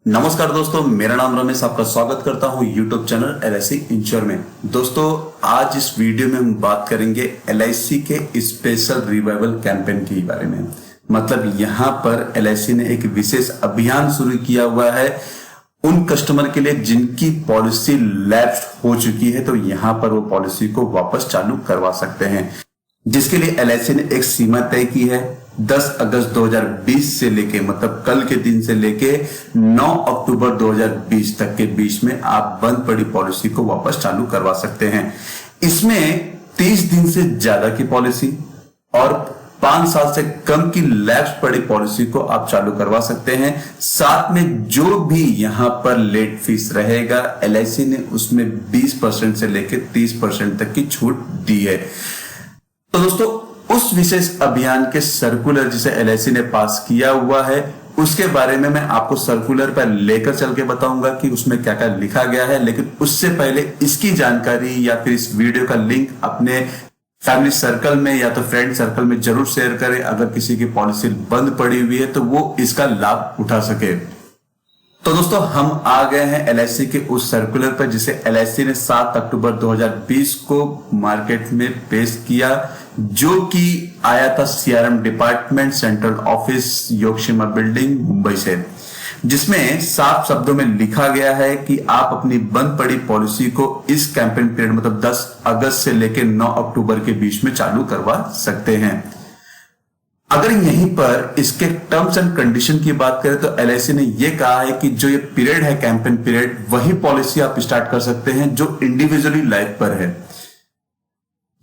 नमस्कार दोस्तों, मेरा नाम रमेश, आपका स्वागत करता हूं यूट्यूब चैनल LIC इंश्योर में। दोस्तों, आज इस वीडियो में हम बात करेंगे LIC के स्पेशल रिवाइवल कैंपेन के बारे में। मतलब यहां पर LIC ने एक विशेष अभियान शुरू किया हुआ है उन कस्टमर के लिए जिनकी पॉलिसी लैप्स हो चुकी है, तो यहां पर वो पॉलिसी को वापस चालू करवा सकते हैं, जिसके लिए LIC ने एक सीमा तय की है। 10 अगस्त 2020 से लेके, मतलब कल के दिन से लेके 9 अक्टूबर 2020 तक के बीच में आप बंद पड़ी पॉलिसी को वापस चालू करवा सकते हैं। इसमें 30 दिन से ज्यादा की पॉलिसी और 5 साल से कम की लैप्स पड़ी पॉलिसी को आप चालू करवा सकते हैं। साथ में जो भी यहां पर लेट फीस रहेगा, LIC ने उसमें 20% से लेकर 30% तक की छूट दी है। तो दोस्तों, उस विशेष अभियान के सर्कुलर जिसे LIC ने पास किया हुआ है, उसके बारे में मैं आपको सर्कुलर पर लेकर चल के बताऊंगा कि उसमें क्या क्या लिखा गया है। लेकिन उससे पहले इसकी जानकारी या फिर इस वीडियो का लिंक अपने फैमिली सर्कल में या तो फ्रेंड सर्कल में जरूर शेयर करें। अगर किसी की पॉलिसी बंद पड़ी हुई है तो वो इसका लाभ उठा सके। तो दोस्तों, हम आ गए हैं LIC के उस सर्कुलर पर जिसे LIC ने 7 अक्टूबर 2020 को मार्केट में पेश किया, जो कि आया था CRM department, central office, Yogakshema building, Mumbai से, जिसमें साफ शब्दों में लिखा गया है कि आप अपनी बंद पड़ी पॉलिसी को इस कैंपेन पीरियड मतलब 10 अगस्त से लेकर 9 अक्टूबर के बीच में चालू करवा सकते हैं। अगर यहीं पर इसके टर्म्स एंड कंडीशन की बात करें तो LIC ने यह कहा है कि जो ये पीरियड है, कैंपेन पीरियड, वही पॉलिसी आप स्टार्ट कर सकते हैं जो इंडिविजुअली लाइफ पर है।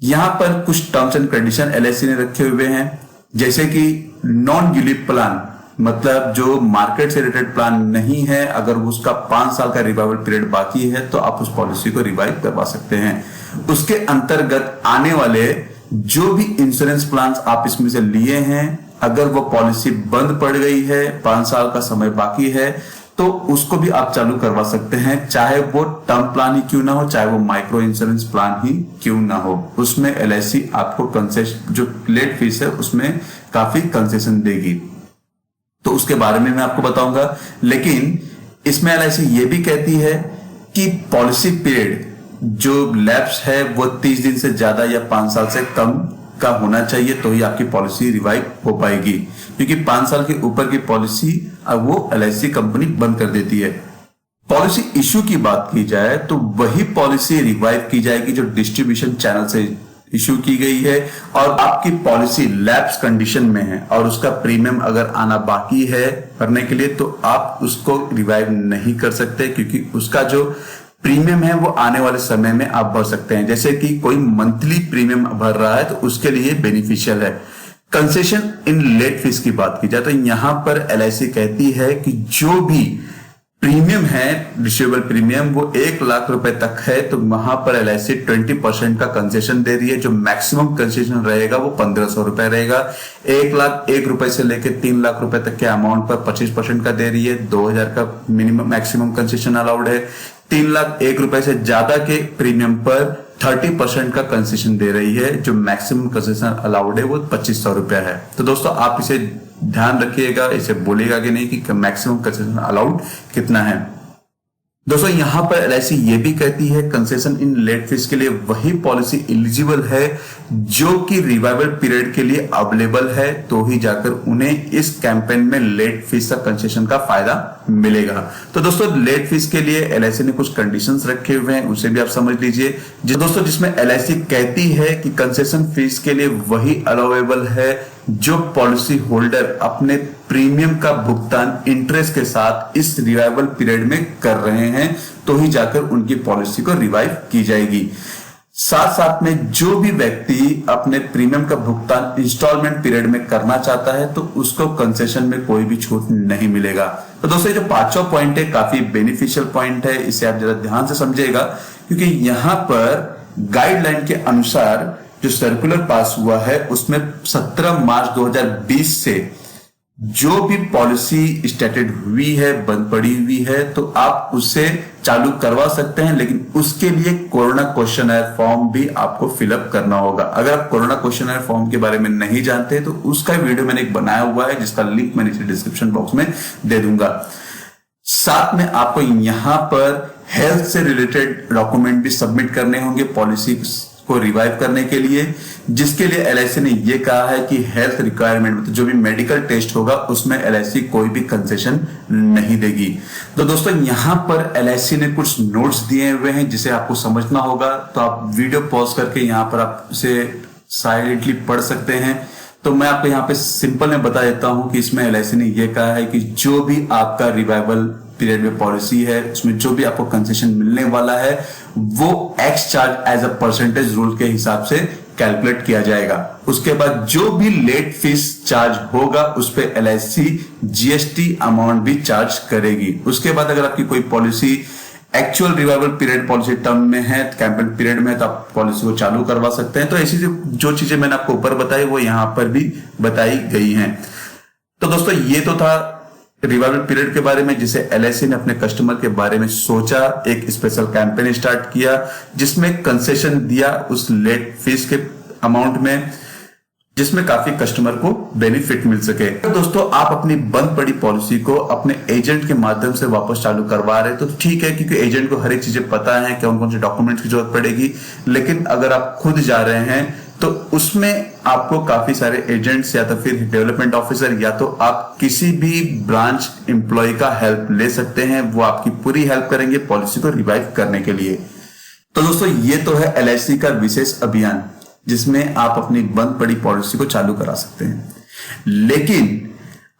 यहां पर कुछ टर्म्स एंड कंडीशन LIC ने रखे हुए हैं, जैसे कि नॉन यूलिप प्लान, मतलब जो मार्केट से रिलेटेड प्लान नहीं है, अगर उसका 5 साल का रिवाइवल पीरियड बाकी है तो आप उस पॉलिसी को रिवाइव करवा सकते हैं। उसके अंतर्गत आने वाले जो भी इंश्योरेंस प्लान आप इसमें से लिए हैं, अगर वो पॉलिसी बंद पड़ गई है, 5 साल का समय बाकी है, तो उसको भी आप चालू करवा सकते हैं, चाहे वो टर्म प्लान ही क्यों ना हो, चाहे वो माइक्रो इंश्योरेंस प्लान ही क्यों ना हो। उसमें LIC आपको कंसेशन, जो लेट फीस है उसमें काफी कंसेशन देगी, तो उसके बारे में मैं आपको बताऊंगा। लेकिन इसमें LIC ये भी कहती है कि पॉलिसी पीरियड जो लैप्स है वो 30 दिन से ज्यादा या 5 साल से कम का होना चाहिए, तो ही आपकी पॉलिसी रिवाइव हो पाएगी, क्योंकि 5 साल के ऊपर की पॉलिसी अब वो LIC कंपनी बंद कर देती है। पॉलिसी इश्यू की बात की जाए तो वही पॉलिसी रिवाइव की जाएगी जो डिस्ट्रीब्यूशन चैनल से इश्यू की गई है और आपकी पॉलिसी लैप्स कंडीशन में है और उसका प्रीमियम अगर आना बाकी है भरने के लिए, तो आप उसको रिवाइव नहीं कर सकते, क्योंकि उसका जो प्रीमियम है वो आने वाले समय में आप भर सकते हैं। जैसे कि कोई मंथली प्रीमियम भर रहा है तो उसके लिए बेनिफिशियल है। कंसेशन इन लेट फीस की बात की जाए तो यहां पर LIC कहती है कि जो भी प्रीमियम है, रिसीवेबल प्रीमियम, वो 1 लाख रुपए तक है, तो वहां पर LIC 20% का कंसेशन दे रही है। जो मैक्सिमम कंसेशन रहेगा वो 1500 रुपए रहेगा। 1,01,000 रुपए से लेकर 3 लाख रुपए तक के अमाउंट पर 25% का दे रही है। 2000 का मिनिमम मैक्सिमम कंसेशन अलाउड है। 3,01,000 रुपए से ज्यादा के प्रीमियम पर 30% का कंसेशन दे रही है। जो मैक्सिमम कंसेशन अलाउड है वो 2500 रुपया है। तो दोस्तों, आप इसे ध्यान रखिएगा, इसे बोलेगा कि नहीं कि मैक्सिमम कंसेशन अलाउड कितना है। दोस्तों, यहां पर LIC ये भी कहती है कंसेशन इन लेट फीस के लिए वही पॉलिसी एलिजिबल है जो कि रिवाइवल पीरियड के लिए अवेलेबल है, तो ही जाकर उन्हें इस कैंपेन में लेट फीस का कंसेशन का फायदा मिलेगा। तो दोस्तों, लेट फीस के लिए LIC ने कुछ कंडीशंस रखे हुए हैं, उसे भी आप समझ लीजिए। दोस्तों, जिसमें LIC कहती है कि कंसेशन फीस के लिए वही अलाउेबल है जो पॉलिसी होल्डर अपने प्रीमियम का भुगतान इंटरेस्ट के साथ इस रिवाइवल पीरियड में कर रहे हैं, तो ही जाकर उनकी पॉलिसी को रिवाइव की जाएगी। साथ साथ में जो भी व्यक्ति अपने प्रीमियम का भुगतान इंस्टॉलमेंट पीरियड में करना चाहता है तो उसको कंसेशन में कोई भी छूट नहीं मिलेगा। तो दोस्तों, जो 5वां पॉइंट है काफी बेनिफिशियल पॉइंट है, इसे आप जरा ध्यान से समझिएगा, क्योंकि यहां पर गाइडलाइन के अनुसार जो सर्कुलर पास हुआ है उसमें 17 मार्च 2020 से जो भी पॉलिसी स्टार्टेड हुई है, बंद पड़ी हुई है, तो आप उसे चालू करवा सकते हैं। लेकिन उसके लिए कोरोना क्वेश्चनर फॉर्म भी आपको फिलअप करना होगा। अगर आप कोरोना क्वेश्चनर फॉर्म के बारे में नहीं जानते तो उसका वीडियो मैंने एक बनाया हुआ है, जिसका लिंक मैं नीचे डिस्क्रिप्शन बॉक्स में दे दूंगा। साथ में आपको यहां पर हेल्थ से रिलेटेड डॉक्यूमेंट भी सबमिट करने होंगे पॉलिसी को रिवाइव करने के लिए, जिसके लिए एलआईसी ने यह कहा है कि हेल्थ रिक्वायरमेंट में जो भी मेडिकल टेस्ट होगा उसमें एलआईसी कोई भी कंसेशन नहीं देगी। तो दोस्तों यहां पर एलआईसी ने कुछ नोट्स दिए हुए हैं जिसे आपको समझना होगा, तो आप वीडियो पॉज करके यहां पर आप इसे साइलेंटली पढ़ सकते हैं। तो मैं आपको यहाँ पे सिंपल में बता देता हूं कि इसमें एलआईसी ने यह कहा है कि जो भी आपका रिवाइवल पीरियड में पॉलिसी है उसमें जो भी आपको कंसेशन मिलने वाला है वो x charge as a percentage rule के हिसाब से कैलकुलेट किया जाएगा। उसके बाद जो भी लेट फीस चार्ज होगा उस पे एलआईसी जीएसटी अमाउंट भी चार्ज करेगी। उसके बाद अगर आपकी कोई policy actual revival period policy term में है, कैंपेन पीरियड में, तो आप पॉलिसी को चालू करवा सकते हैं। तो ऐसी जो चीजें मैंने आपको ऊपर बताई वो यहां पर भी बताई गई हैं। तो दोस्तों ये तो था रिवाइवल पीरियड के बारे में जिसे एलआईसी ने अपने कस्टमर के बारे में सोचा, एक स्पेशल कैंपेन स्टार्ट किया जिसमें कंसेशन दिया उस लेट फीस के अमाउंट में, जिसमें काफी कस्टमर को बेनिफिट मिल सके। तो दोस्तों आप अपनी बंद पड़ी पॉलिसी को अपने एजेंट के माध्यम से वापस चालू करवा रहे हैं तो ठीक है, क्योंकि एजेंट को हर एक चीजें पता है कौन कौन से डॉक्यूमेंट्स की जरूरत पड़ेगी। लेकिन अगर आप खुद जा रहे हैं तो उसमें आपको काफी सारे एजेंट्स या तो फिर डेवलपमेंट ऑफिसर या तो आप किसी भी ब्रांच एम्प्लॉय का हेल्प ले सकते हैं, वो आपकी पूरी हेल्प करेंगे पॉलिसी को रिवाइव करने के लिए। तो दोस्तों ये तो है एलआईसी का विशेष अभियान जिसमें आप अपनी बंद पड़ी पॉलिसी को चालू करा सकते हैं। लेकिन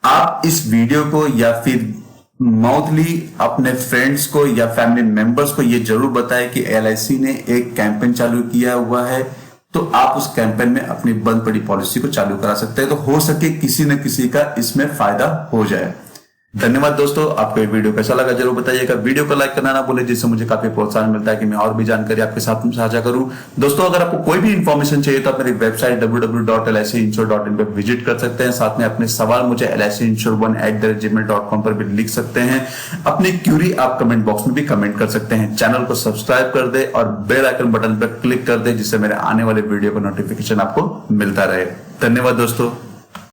आप इस वीडियो को या फिर माउथली अपने फ्रेंड्स को या फैमिली मेंबर्स को यह जरूर बताएं कि एलआईसी ने एक कैंपेन चालू किया हुआ है, तो आप उस कैंपेन में अपनी बंद पड़ी पॉलिसी को चालू करा सकते हैं। तो हो सके किसी न किसी का इसमें फायदा हो जाए। धन्यवाद दोस्तों, आपको ये वीडियो कैसा लगा जरूर बताइएगा। वीडियो को लाइक करना ना भूलें जिससे मुझे काफी प्रोत्साहन मिलता है कि मैं और भी जानकारी आपके साथ साझा करूं। दोस्तों अगर आपको कोई भी इंफॉर्मेशन चाहिए तो आप मेरी वेबसाइट www.licinsurance.in पे विजिट कर सकते हैं। साथ में अपने सवाल मुझे licinsurance1@gmail.com पर भी लिख सकते हैं। अपनी क्यूरी आप कमेंट बॉक्स में भी कमेंट कर सकते हैं। चैनल को सब्सक्राइब कर दे और बेल आइकन बटन पर क्लिक कर दे जिससे मेरे आने वाले वीडियो का नोटिफिकेशन आपको मिलता रहे। धन्यवाद दोस्तों।